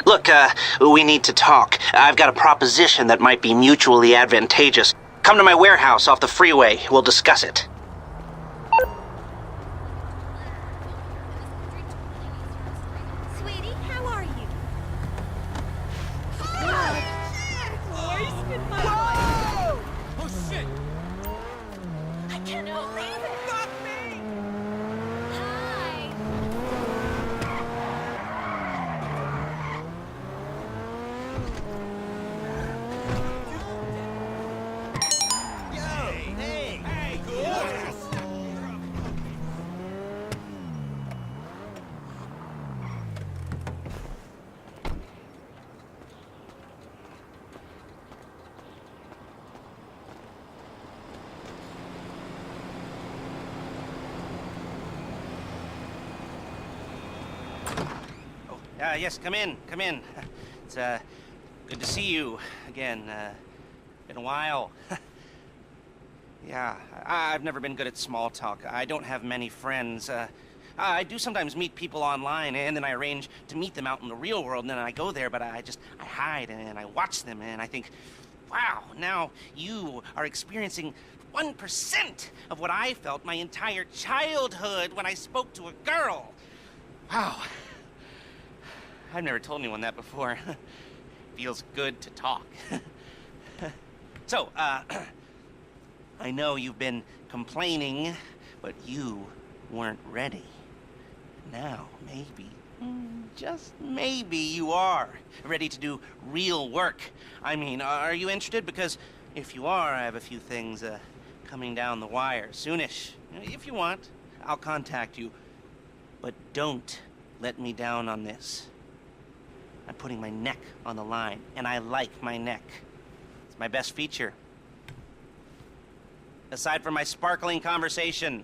Look, we need to talk. I've got a proposition that might be mutually advantageous. Come to my warehouse off the freeway. We'll discuss it. Sweetie, how are you? Oh shit! I cannot believe it! Fuck me! Hi! Hey, cool. Yes, come in, come in. It's, good to see you again. Been a while. Yeah, I've never been good at small talk. I don't have many friends. I do sometimes meet people online, and then I arrange to meet them out in the real world, and then I go there, but I hide, and I watch them, and I think, wow, now you are experiencing 1% of what I felt my entire childhood when I spoke to a girl. Wow. I've never told anyone that before. Feels good to talk. So, I know you've been complaining, but you weren't ready. Now, maybe, just maybe you are ready to do real work. I mean, are you interested? Because if you are, I have a few things coming down the wire soonish. If you want, I'll contact you. But don't let me down on this. I'm putting my neck on the line, and I like my neck. It's my best feature. Aside from my sparkling conversation.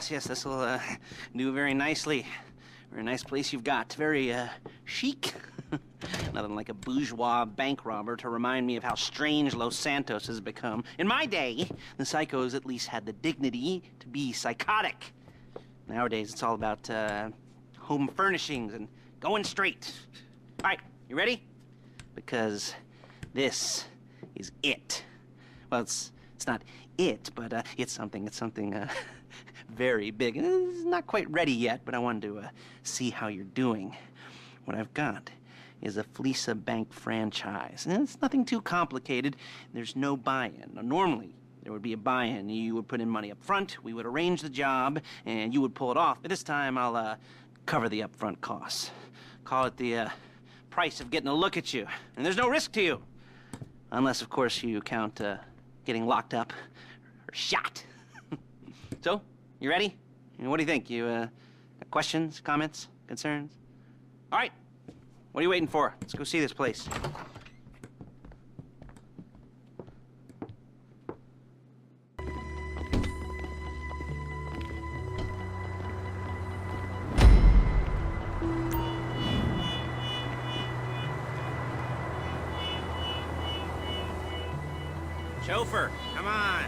Yes, this will do very nicely. Very nice place you've got. Very chic. Nothing like a bourgeois bank robber to remind me of how strange Los Santos has become. In my day, the psychos at least had the dignity to be psychotic. Nowadays, it's all about home furnishings and going straight. All right, you ready? Because this is it. Well, it's not it, but it's something very big. It's not quite ready yet, but I wanted to see how you're doing. What I've got is a FLEECA Bank franchise. And it's nothing too complicated. There's no buy-in. Now, normally, there would be a buy-in. You would put in money up front, we would arrange the job, and you would pull it off. But this time, I'll cover the upfront costs. Call it the price of getting a look at you. And there's no risk to you. Unless, of course, you count getting locked up or shot. So, you ready? What do you think? You got questions, comments, concerns? All right. What are you waiting for? Let's go see this place. Chauffeur, come on.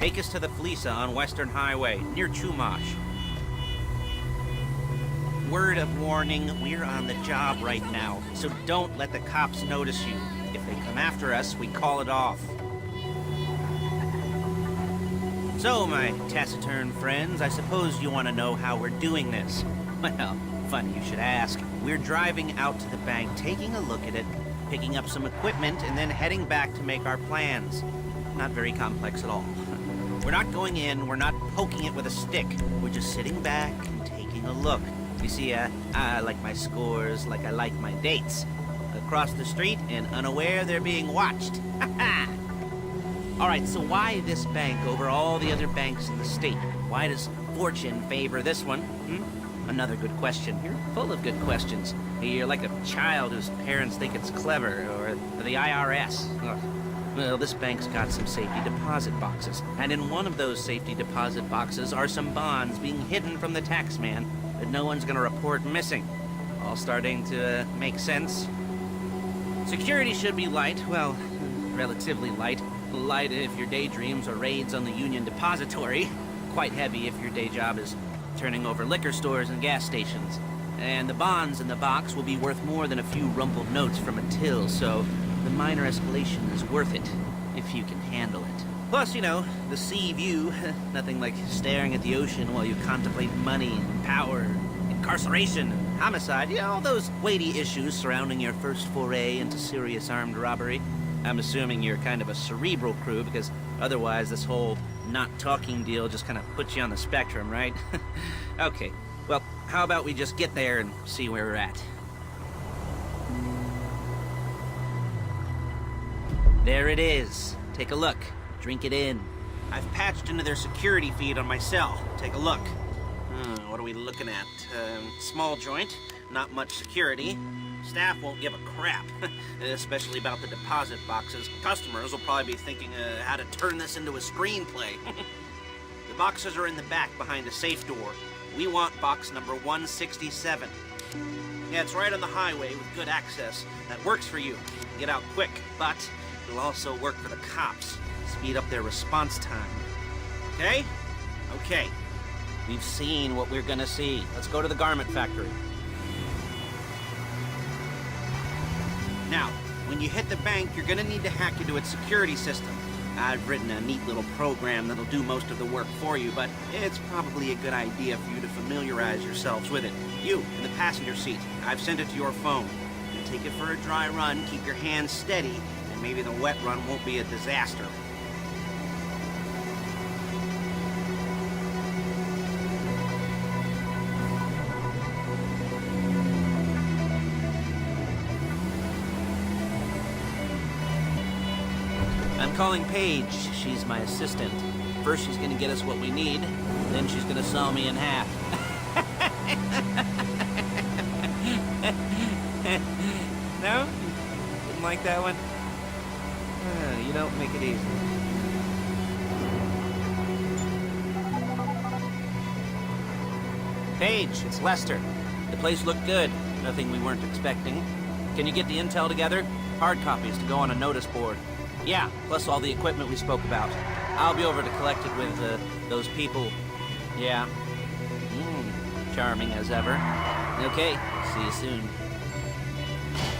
Take us to the FLEECA on Western Highway, near Chumash. Word of warning, we're on the job right now, so don't let the cops notice you. If they come after us, we call it off. So, my taciturn friends, I suppose you want to know how we're doing this. Well, funny you should ask. We're driving out to the bank, taking a look at it, picking up some equipment, and then heading back to make our plans. Not very complex at all. We're not going in, we're not poking it with a stick. We're just sitting back and taking a look. You see, I like my scores like I like my dates. Across the street and unaware they're being watched. All right, so why this bank over all the other banks in the state? Why does fortune favor this one? Another good question. You're full of good questions. You're like a child whose parents think it's clever, or the IRS. Ugh. Well, this bank's got some safety deposit boxes, and in one of those safety deposit boxes are some bonds being hidden from the tax man that no one's gonna report missing. All starting to make sense. Security should be light, well, relatively light. Light if your daydreams are raids on the Union Depository. Quite heavy if your day job is turning over liquor stores and gas stations. And the bonds in the box will be worth more than a few rumpled notes from a till, so the minor escalation is worth it, if you can handle it. Plus, you know, the sea view, nothing like staring at the ocean while you contemplate money and power, incarceration, and homicide, you know, all those weighty issues surrounding your first foray into serious armed robbery. I'm assuming you're kind of a cerebral crew, because otherwise this whole not talking deal just kind of puts you on the spectrum, right? Okay, well, how about we just get there and see where we're at? There it is. Take a look. Drink it in. I've patched into their security feed on my cell. Take a look. What are we looking at? Small joint, not much security. Staff won't give a crap, especially about the deposit boxes. Customers will probably be thinking how to turn this into a screenplay. The boxes are in the back behind a safe door. We want box number 167. Yeah, it's right on the highway with good access. That works for you. Get out quick, but it'll also work for the cops. Speed up their response time. Okay? Okay. We've seen what we're gonna see. Let's go to the garment factory. Now, when you hit the bank, you're gonna need to hack into its security system. I've written a neat little program that'll do most of the work for you, but it's probably a good idea for you to familiarize yourselves with it. You, in the passenger seat, I've sent it to your phone. You take it for a dry run, keep your hands steady, and maybe the wet run won't be a disaster. I'm calling Paige. She's my assistant. First she's gonna get us what we need, then she's gonna saw me in half. No? Didn't like that one? You don't make it easy. Paige, it's Lester. The place looked good. Nothing we weren't expecting. Can you get the intel together? Hard copies to go on a notice board. Yeah, plus all the equipment we spoke about. I'll be over to collect it with, those people. Yeah. Charming as ever. Okay, see you soon.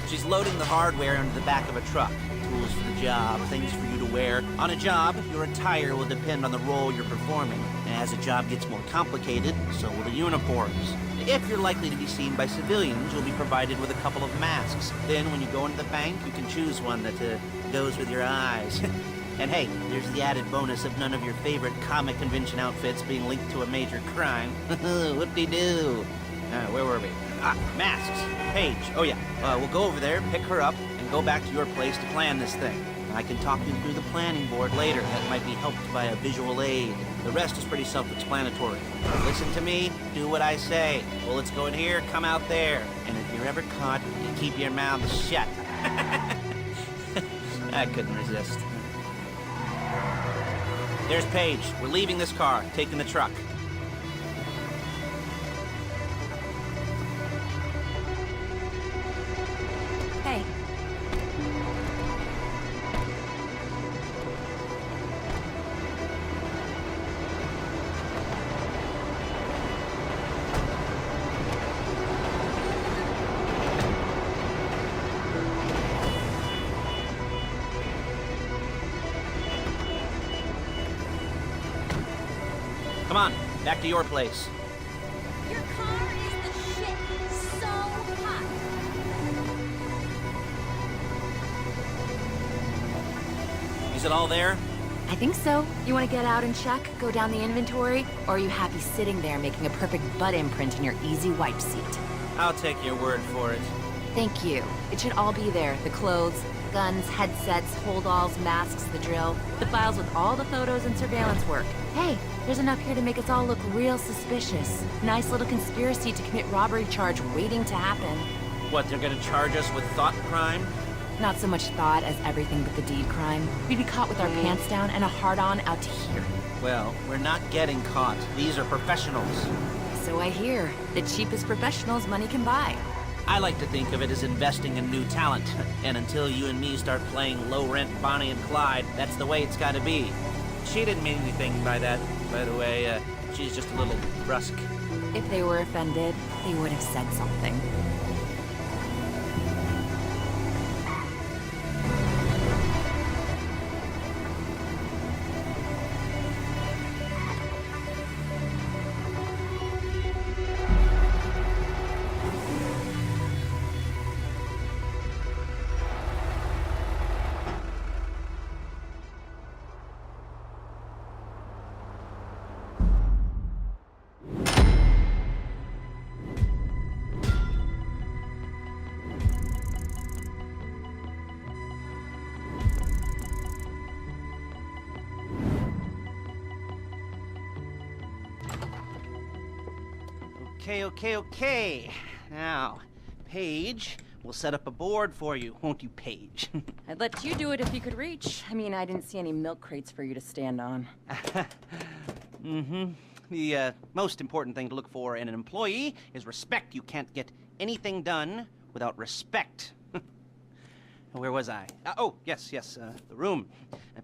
She's loading the hardware into the back of a truck. Tools for the job, things for you to wear. On a job, your attire will depend on the role you're performing. And as the job gets more complicated, so will the uniforms. If you're likely to be seen by civilians, you'll be provided with a couple of masks. Then when you go into the bank, you can choose one that goes with your eyes. And hey, there's the added bonus of none of your favorite comic convention outfits being linked to a major crime. Whoop-de-doo. Where were we? Masks. Paige. Oh yeah, we'll go over there, pick her up, and go back to your place to plan this thing. I can talk you through the planning board later. That might be helped by a visual aid. The rest is pretty self-explanatory. Listen to me, do what I say. Bullets go in here, come out there. And if you're ever caught, you keep your mouth shut. I couldn't resist. There's Paige. We're leaving this car, taking the truck. Hey. Back to your place. Your car is the shit. So hot. Is it all there? I think so. You want to get out and check, go down the inventory, or are you happy sitting there making a perfect butt imprint in your easy wipe seat? I'll take your word for it. Thank you. It should all be there. The clothes, guns, headsets, holdalls, masks, the drill, the files with all the photos and surveillance work. Hey, there's enough here to make us all look real suspicious. Nice little conspiracy to commit robbery charge waiting to happen. What, they're gonna charge us with thought crime? Not so much thought as everything but the deed crime. We'd be caught with our pants down and a hard-on out to here. Well, we're not getting caught. These are professionals. So I hear. The cheapest professionals money can buy. I like to think of it as investing in new talent. And until you and me start playing low-rent Bonnie and Clyde, that's the way it's gotta be. She didn't mean anything by that, by the way. She's just a little brusque. If they were offended, they would have said something. Okay. Now, Paige, we'll set up a board for you, won't you, Paige? I'd let you do it if you could reach. I mean, I didn't see any milk crates for you to stand on. The most important thing to look for in an employee is respect. You can't get anything done without respect. Where was I? Yes, the room.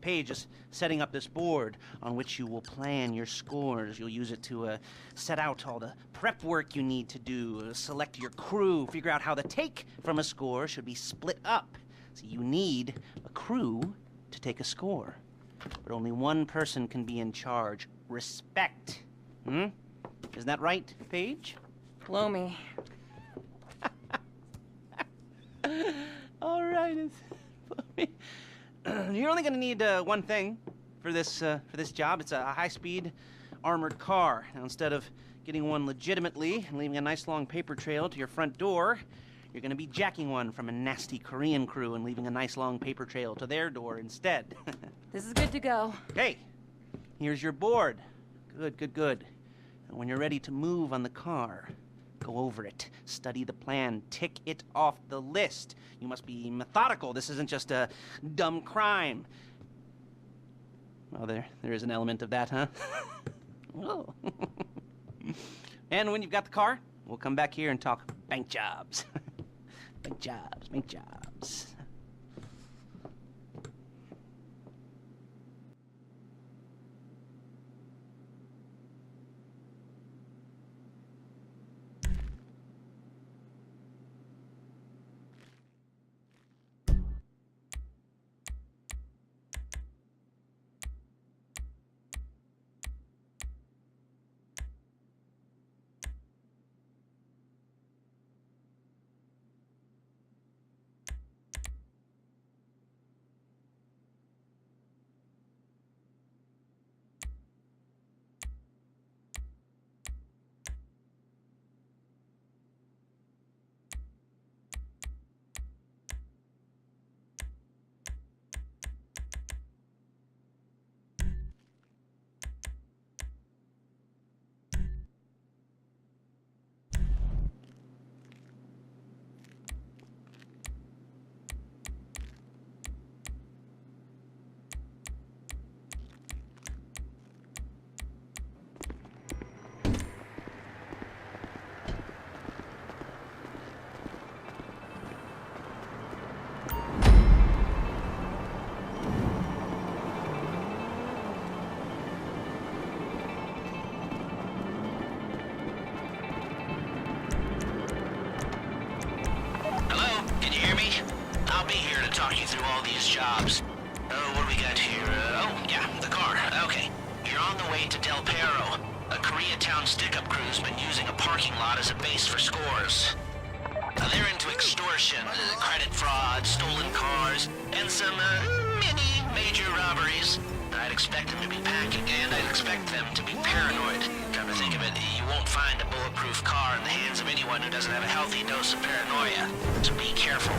Paige is setting up this board on which you will plan your scores. You'll use it to set out all the prep work you need to do, select your crew, figure out how the take from a score should be split up. So you need a crew to take a score. But only one person can be in charge. Respect. Isn't that right, Paige? Blow me. All right, you're only going to need one thing for this job. It's a high-speed armored car. Now, instead of getting one legitimately and leaving a nice long paper trail to your front door, you're going to be jacking one from a nasty Korean crew and leaving a nice long paper trail to their door instead. This is good to go. Okay, here's your board. Good. And when you're ready to move on the car, go over it, study the plan, tick it off the list. You must be methodical. This isn't just a dumb crime. Well, there is an element of that, huh? Oh. And when you've got the car, we'll come back here and talk bank jobs. Bank jobs. talk you through all these jobs. Oh, what do we got here? Oh, yeah, the car. Okay. You're on the way to Del Perro. A Koreatown stick-up crew's been using a parking lot as a base for scores. They're into extortion, credit fraud, stolen cars, and some, mini major robberies. I'd expect them to be packing, and I'd expect them to be paranoid. Come to think of it, you won't find a bulletproof car in the hands of anyone who doesn't have a healthy dose of paranoia. So be careful.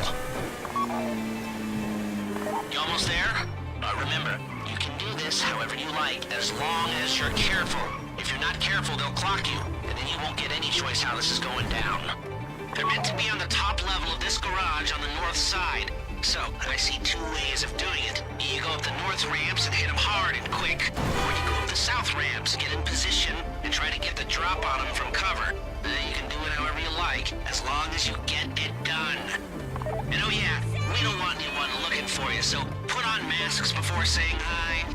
You almost there? Remember, you can do this however you like, as long as you're careful. If you're not careful, they'll clock you, and then you won't get any choice how this is going down. They're meant to be on the top level of this garage on the north side. So, I see two ways of doing it. You go up the north ramps and hit them hard and quick, or you go up the south ramps, get in position, and try to get the drop on them from cover. You can do it however you like, as long as you get it done. And oh yeah, we don't want anyone looking for you, so put on masks before saying hi.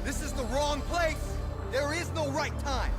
This is the wrong place! There is no right time!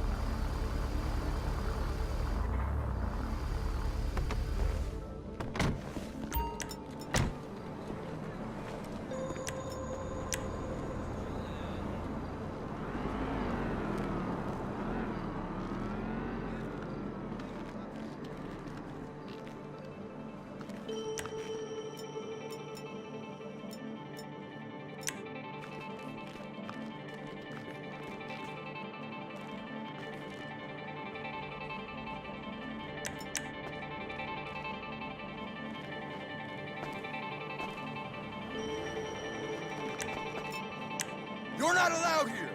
You're not allowed here!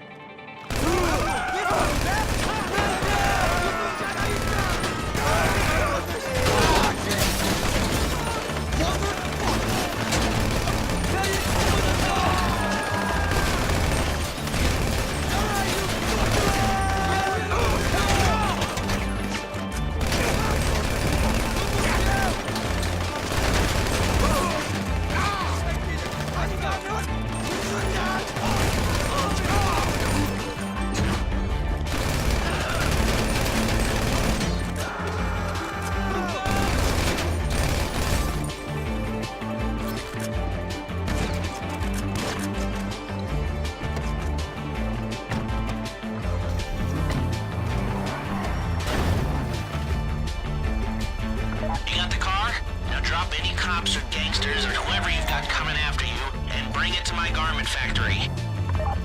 Cops or gangsters or whoever you've got coming after you, and bring it to my garment factory.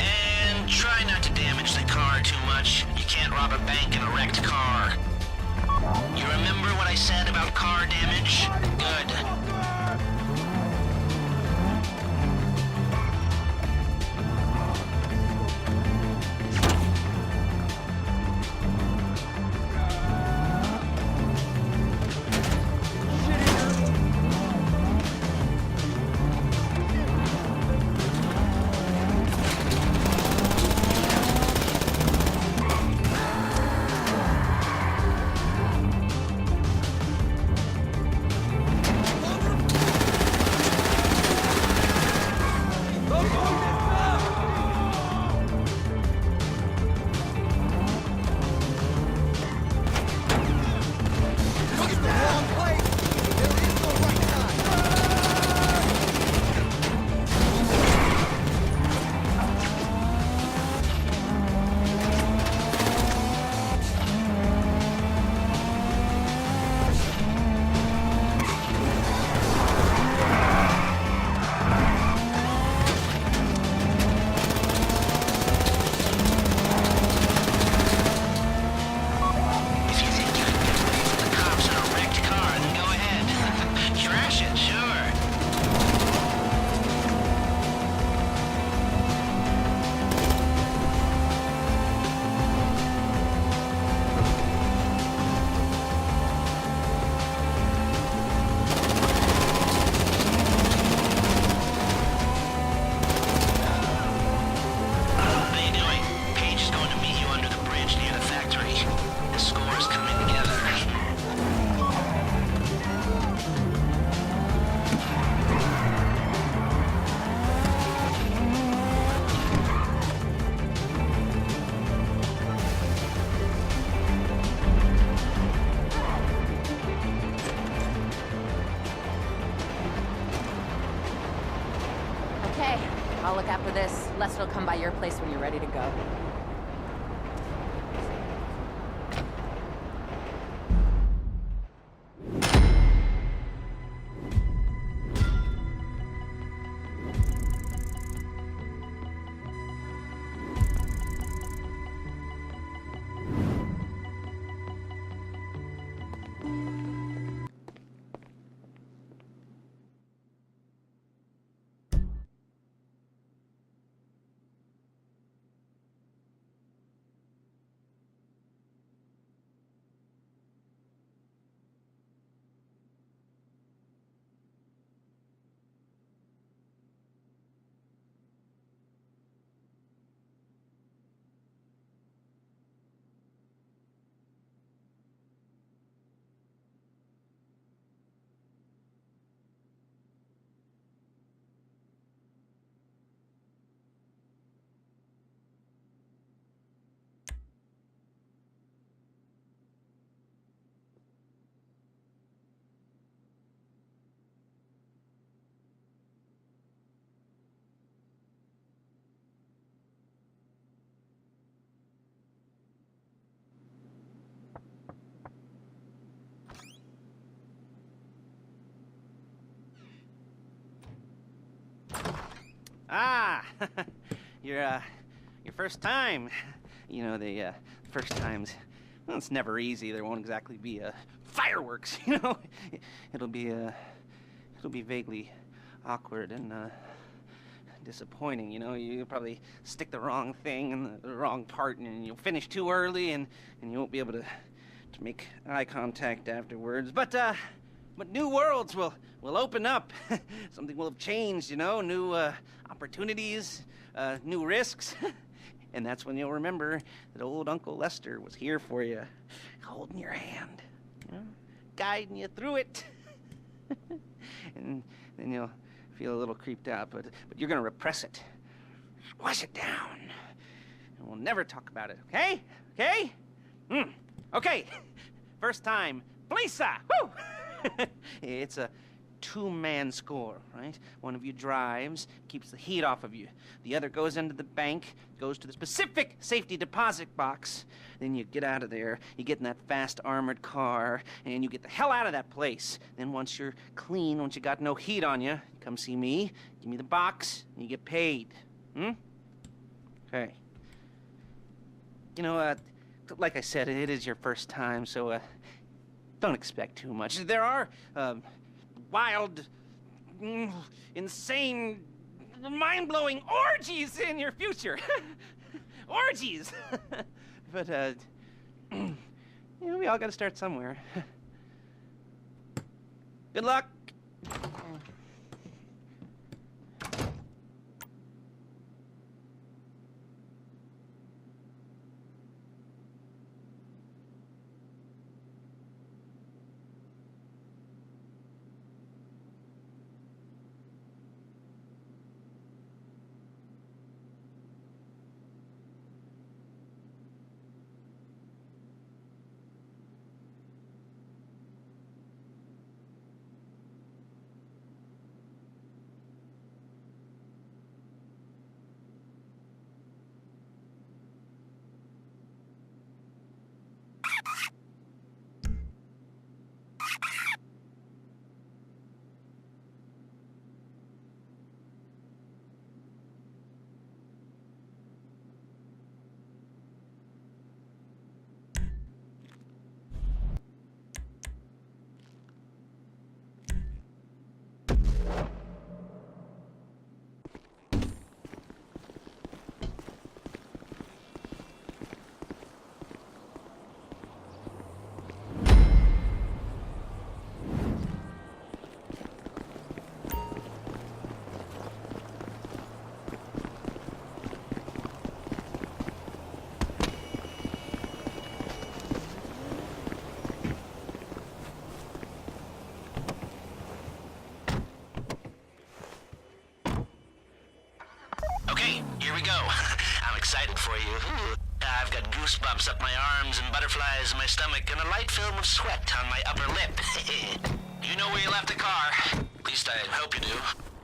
And try not to damage the car too much. You can't rob a bank in a wrecked car. You remember what I said about car damage? Good. Okay, I'll look out for this. Lester will come by your place when you're ready to go. Ah, your first time. You know, the first times, well, it's never easy. There won't exactly be fireworks, you know. It'll be vaguely awkward and disappointing, you know. You probably stick the wrong thing in the wrong part, and you'll finish too early, and you won't be able to make eye contact afterwards. But new worlds will open up. Something will have changed, you know. New opportunities, new risks. And that's when you'll remember that old Uncle Lester was here for you, holding your hand, you know, guiding you through it. And then you'll feel a little creeped out, but you're gonna repress it, squash it down, and we'll never talk about it. Okay? Okay? Okay. First time, FLEECA. Woo! It's a two-man score, right? One of you drives, keeps the heat off of you. The other goes into the bank, goes to the specific safety deposit box. Then you get out of there, you get in that fast armored car, and you get the hell out of that place. Then once you're clean, once you got no heat on you, come see me, give me the box, and you get paid. Okay. You know, like I said, it is your first time, so don't expect too much. There are wild, insane, mind-blowing orgies in your future. Orgies! But, you know, we all gotta start somewhere. Good luck! Here we go. I'm excited for you. I've got goosebumps up my arms and butterflies in my stomach and a light film of sweat on my upper lip. You know where you left the car. At least I hope you do.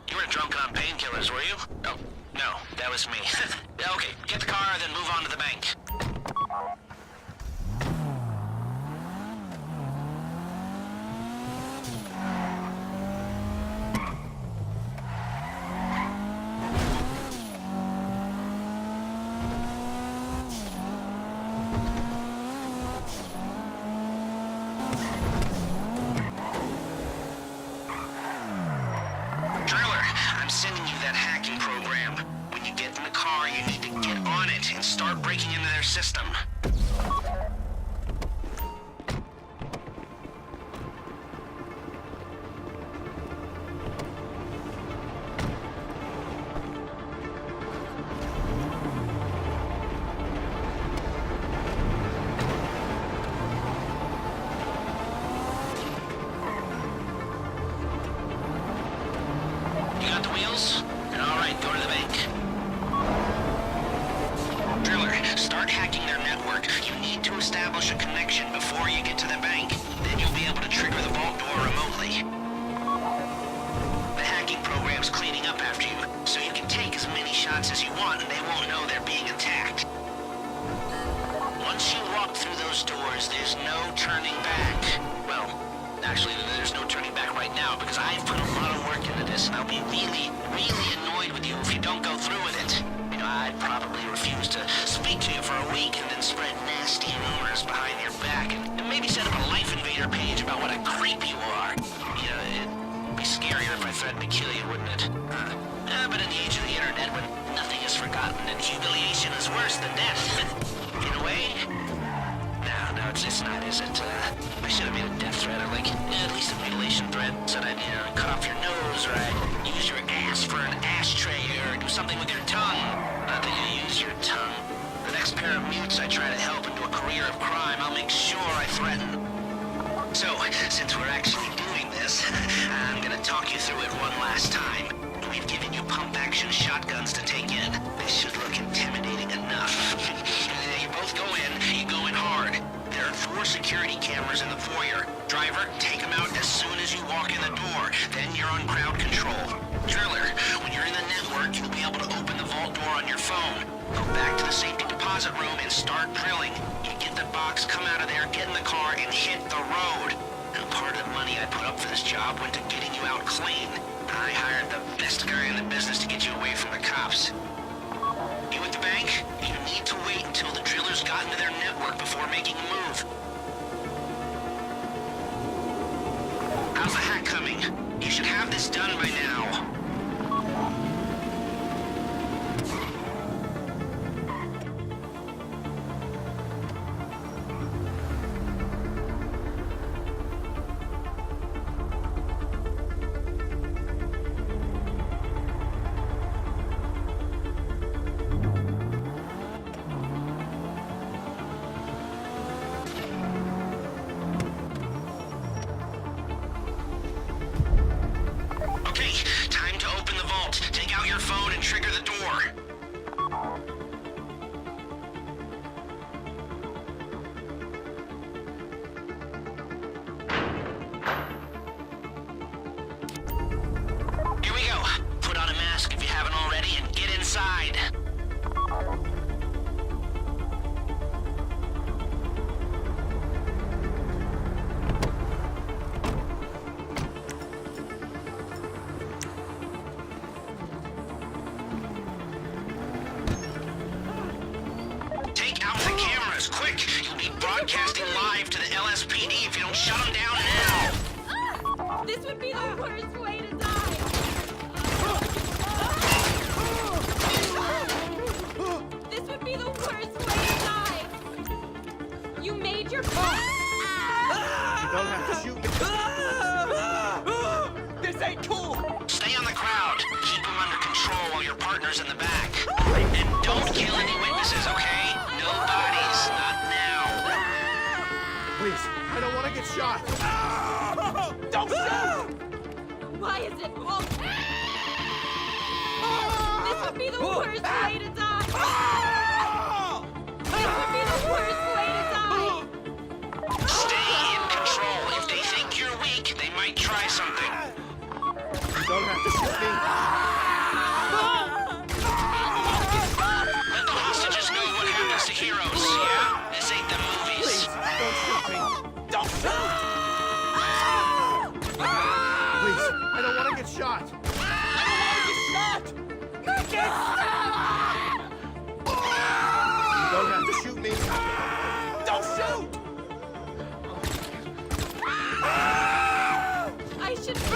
You were weren't drunk on painkillers, were you? Oh, no, that was me. Okay, get the car, then move on to the bank. Sending you that hacking program. When you get in the car, you need to get on it and start breaking into their system. Alright, go to the bank. Driller, start hacking their network. You need to establish a connection before you get to the bank. Then you'll be able to trigger the vault door remotely. The hacking program's cleaning up after you, so you can take as many shots as you want and they won't know they're being attacked. Once you walk through those doors, there's no turning back. Well, actually, there's no turning back right now because I've put a lot of work into this and I'll be really annoyed with you if you don't go through with it. You know, I'd probably refuse to speak to you for a week and then spread nasty rumors behind your back and maybe set up a Life Invader page about what a creep you are. You know, it'd be scarier if I threatened to kill you, wouldn't it? But in the age of the internet when nothing is forgotten and humiliation is worse than death, in a way... No, it's not, is it? I should have made a death threat, or like, at least a mutilation threat. Said I'd, cut off your nose, or I'd use your ass for an ashtray, or do something with your tongue. Not that you use your tongue. The next pair of mutes I try to help into a career of crime, I'll make sure I threaten. So, since we're actually doing this, I'm gonna talk you through it one last time. We've given you pump-action shotguns to take in. They should look intimidating enough. You both go in, you go in hard. There are 4 security cameras in the foyer. Driver, take them out as soon as you walk in the door. Then you're on crowd control. Driller, when you're in the network, you'll be able to open the vault door on your phone. Go back to the safety deposit room and start drilling. You get the box, come out of there, get in the car, and hit the road. Now, part of the money I put up for this job went to getting you out clean. I hired the best guy in the business to get you away from the cops. You at the bank? You need to wait until the drillers got into their network before making a move. How's the hack coming? You should have this done by now. Trigger the door. Here we go. Put on a mask if you haven't already and get inside. Quick! You'll be broadcasting live to the LSPD if you don't shut them down now! This would be the worst way to die! This would be the worst way to die! You made your point! You don't have to shoot me. This ain't cool! Stay on the crowd. Keep them under control while your partner's in the back. And don't kill any witnesses, okay? No bodies, not now. Please, I don't want to get shot. Don't shoot! Why is it wrong? This would be the worst way to die! This would be the worst way to die! Stay in control. If they think you're weak, they might try something. You don't have to shoot me. don't want to get shot! I don't want to get shot! Get shot! You don't have to shoot me. Don't shoot! I should get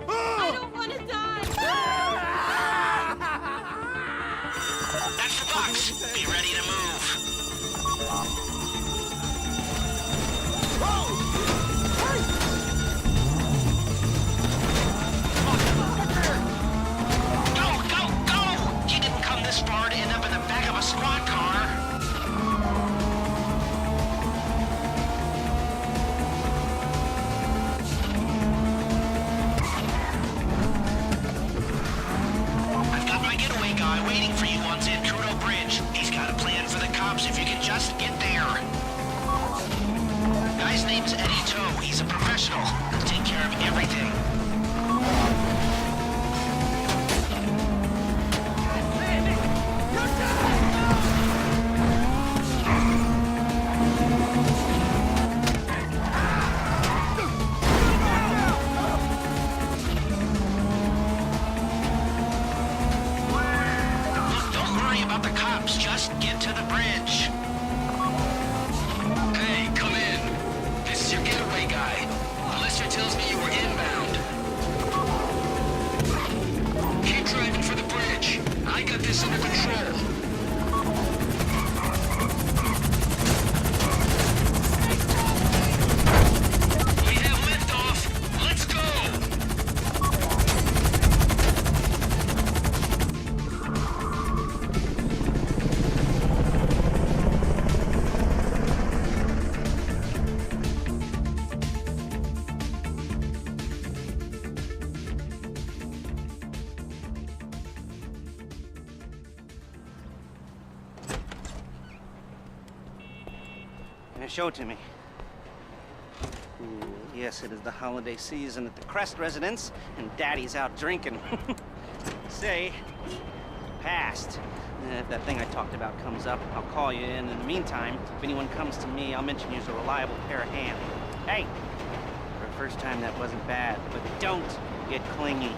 I don't want to die. That's the box. Be ready to move. Go, go, go! You didn't come this far to end up in the back of a squad car. I've got my getaway guy waiting for you on San Andreas Bridge. He's got a plan for the cops if you can just get there. Guy's name's Eddie Toe. He's a professional. He'll take care of everything. Look, don't worry about the cops. Just get to the bridge. Hey, come in. This is your getaway guy. Lester tells me you were inbound. Keep driving for the bridge. I got this under control. We have liftoff. Let's go. Show it to me. Ooh, yes, it is the holiday season at the Crest residence, and Daddy's out drinking. Say, passed. If that thing I talked about comes up, I'll call you in. In the meantime, if anyone comes to me, I'll mention you as a reliable pair of hands. Hey, for a first time, that wasn't bad, but don't get clingy.